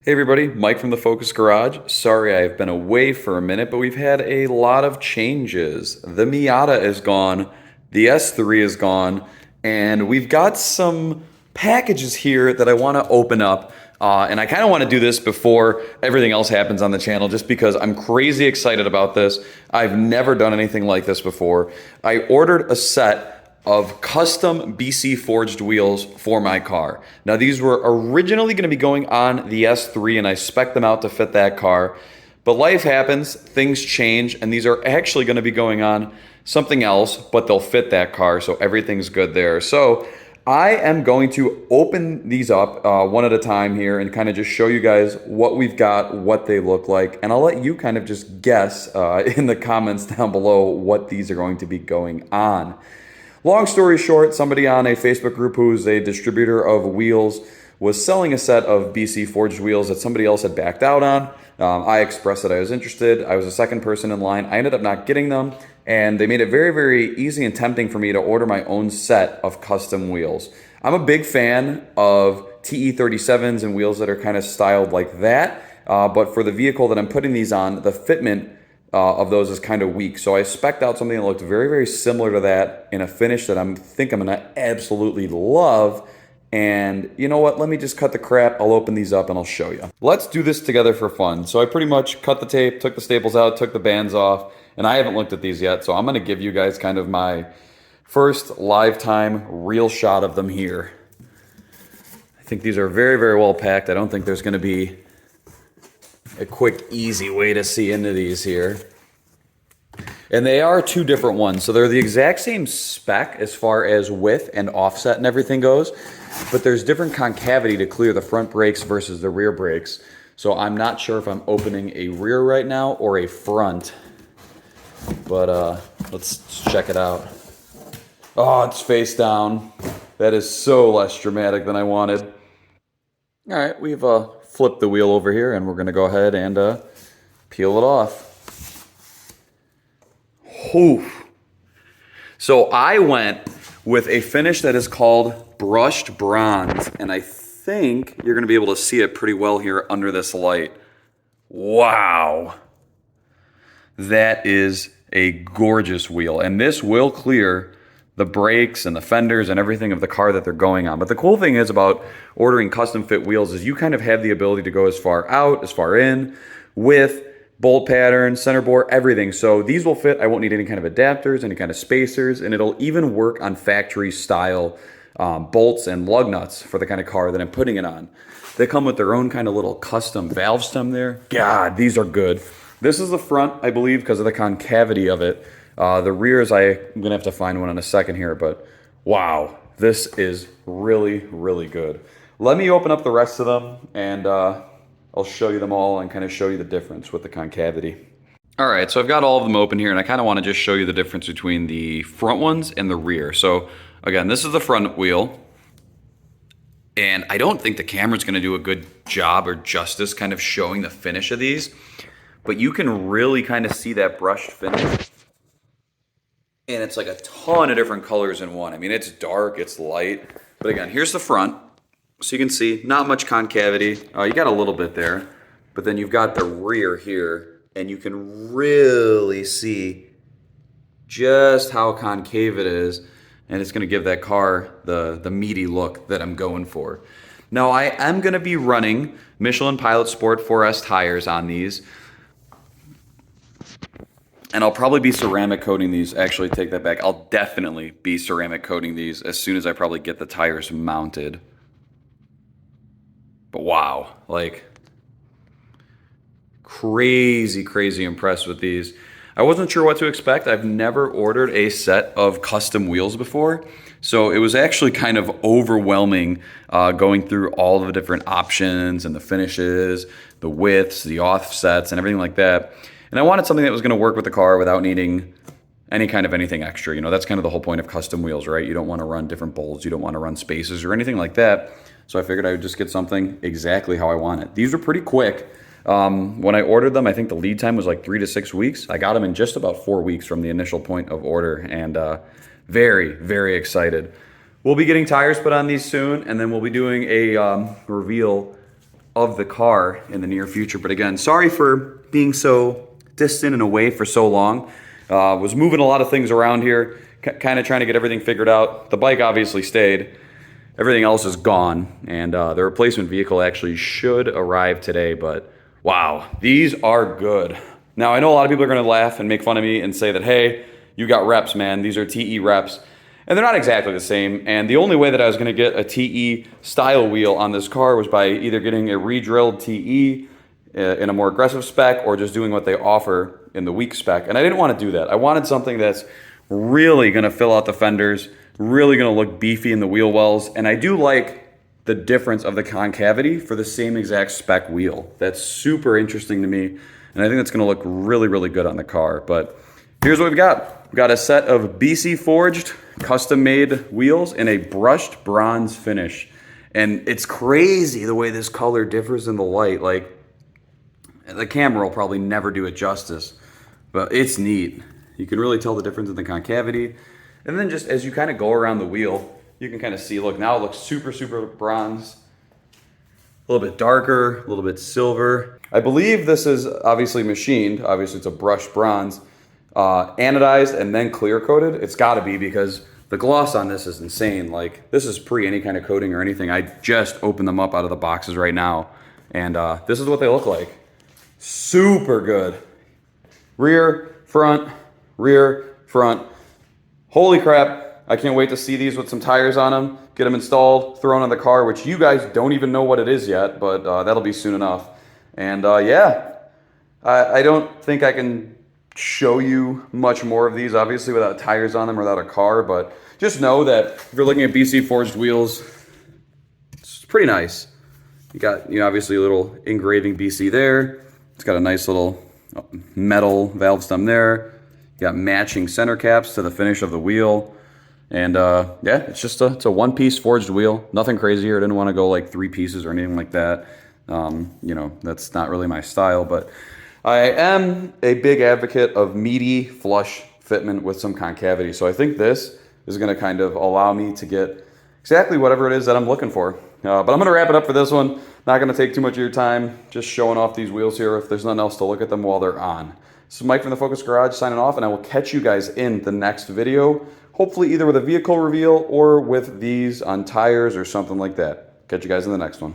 Hey everybody, Mike from the Focus Garage. Sorry I've been away for a minute, but we've had a lot of changes. The Miata is gone, the S3 is gone, and we've got some packages here that I want to open up. And I kind of want to do this before everything else happens on the channel just because I'm crazy excited about this. I've never done anything like this before. I ordered a set of custom BC forged wheels for my car. Now these were originally going to be going on the S3 and I spec'd them out to fit that car. But life happens, things change, and these are actually going to be going on something else, but they'll fit that car, so everything's good there. So I am going to open these up one at a time here and kind of just show you guys what we've got, what they look like, and I'll let you kind of just guess in the comments down below what these are going to be going on. Long story short, somebody on a Facebook group who's a distributor of wheels was selling a set of BC forged wheels that somebody else had backed out on. I expressed that I was interested. I was the second person in line. I ended up not getting them, and they made it very, very easy and tempting for me to order my own set of custom wheels. I'm a big fan of TE37s and wheels that are kind of styled like that, but for the vehicle that I'm putting these on, the fitment of those is kind of weak. So I spec'd out something that looked very, very similar to that in a finish that I'm gonna absolutely love. And you know what? Let me just cut the crap. I'll open these up and I'll show you. Let's do this together for fun. So I pretty much cut the tape, took the staples out, took the bands off, and I haven't looked at these yet. So I'm gonna give you guys kind of my first live time real shot of them here. I think these are very, very well packed. I don't think there's gonna be a quick, easy way to see into these here. And they are two different ones. So they're the exact same spec as far as width and offset and everything goes, but there's different concavity to clear the front brakes versus the rear brakes. So I'm not sure if I'm opening a rear right now or a front, but let's check it out. Oh, it's face down. That is so less dramatic than I wanted. All right, we've flipped the wheel over here and we're gonna go ahead and peel it off. Oof. So I went with a finish that is called brushed bronze, and I think you're gonna be able to see it pretty well here under this light. Wow. That is a gorgeous wheel, and this will clear the brakes and the fenders and everything of the car that they're going on. But the cool thing is about ordering custom fit wheels is you kind of have the ability to go as far out, as far in, with bolt pattern, center bore, everything. So these will fit. I won't need any kind of adapters, any kind of spacers, and it'll even work on factory style bolts and lug nuts for the kind of car that I'm putting it on. They come with their own kind of little custom valve stem there. God, these are good. This is the front, I believe, because of the concavity of it. The rears, I'm going to have to find one in a second here, but wow, this is really, really good. Let me open up the rest of them, and I'll show you them all and kind of show you the difference with the concavity. All right, so I've got all of them open here, and I kind of want to just show you the difference between the front ones and the rear. So again, this is the front wheel, and I don't think the camera's going to do a good job or justice kind of showing the finish of these, but you can really kind of see that brushed finish. And it's like a ton of different colors in one. I mean, it's dark, it's light. But again, here's the front. So you can see not much concavity. You got a little bit there. But then you've got the rear here. And you can really see just how concave it is. And it's going to give that car the meaty look that I'm going for. Now, I am going to be running Michelin Pilot Sport 4S tires on these. And I'll probably be ceramic coating these. Actually, take that back. I'll definitely be ceramic coating these as soon as I probably get the tires mounted. But wow, like crazy, crazy impressed with these. I wasn't sure what to expect. I've never ordered a set of custom wheels before. So it was actually kind of overwhelming going through all the different options and the finishes, the widths, the offsets, and everything like that. And I wanted something that was going to work with the car without needing any kind of anything extra. You know, that's kind of the whole point of custom wheels, right? You don't want to run different bolts. You don't want to run spaces or anything like that. So I figured I would just get something exactly how I want it. These were pretty quick. When I ordered them, I think the lead time was like 3 to 6 weeks. I got them in just about 4 weeks from the initial point of order, and very, very excited. We'll be getting tires put on these soon, and then we'll be doing a reveal of the car in the near future. But again, sorry for being so distant and away for so long. Was moving a lot of things around here, kind of trying to get everything figured out. The bike obviously stayed. Everything else is gone, and the replacement vehicle actually should arrive today, but wow, these are good. Now, I know a lot of people are going to laugh and make fun of me and say that, hey, you got reps, man. These are TE reps. And they're not exactly the same, and the only way that I was going to get a TE style wheel on this car was by either getting a re-drilled TE in a more aggressive spec or just doing what they offer in the weak spec. And I didn't want to do that. I wanted something that's really going to fill out the fenders, really going to look beefy in the wheel wells, and I do like the difference of the concavity for the same exact spec wheel. That's super interesting to me, and I think that's going to look really, really good on the car. But here's what we've got. We've got a set of BC forged, custom-made wheels in a brushed bronze finish, and it's crazy the way this color differs in the light. Like, the camera will probably never do it justice, but it's neat. You can really tell the difference in the concavity. And then just as you kind of go around the wheel, you can kind of see, look, now it looks super, super bronze. A little bit darker, a little bit silver. I believe this is obviously machined. Obviously it's a brushed bronze, anodized and then clear coated. It's gotta be because the gloss on this is insane. Like, this is pre any kind of coating or anything. I just opened them up out of the boxes right now. And this is what they look like. Super good. Rear, front, Holy crap, I can't wait to see these with some tires on them, get them installed, thrown on the car, which you guys don't even know what it is yet, but that'll be soon enough. And yeah, I don't think I can show you much more of these, obviously, without tires on them or without a car, but just know that if you're looking at BC forged wheels, it's pretty nice. You got, obviously a little engraving BC there. It's got a nice little metal valve stem there. You got matching center caps to the finish of the wheel. And yeah, it's a one-piece forged wheel. Nothing crazy here. I didn't want to go like 3 pieces or anything like that. That's not really my style, but I am a big advocate of meaty, flush fitment with some concavity. So I think this is going to kind of allow me to get exactly whatever it is that I'm looking for. But I'm going to wrap it up for this one. Not going to take too much of your time, just showing off these wheels here if there's nothing else to look at them while they're on. This is Mike from the Focus Garage signing off, and I will catch you guys in the next video. Hopefully either with a vehicle reveal or with these on tires or something like that. Catch you guys in the next one.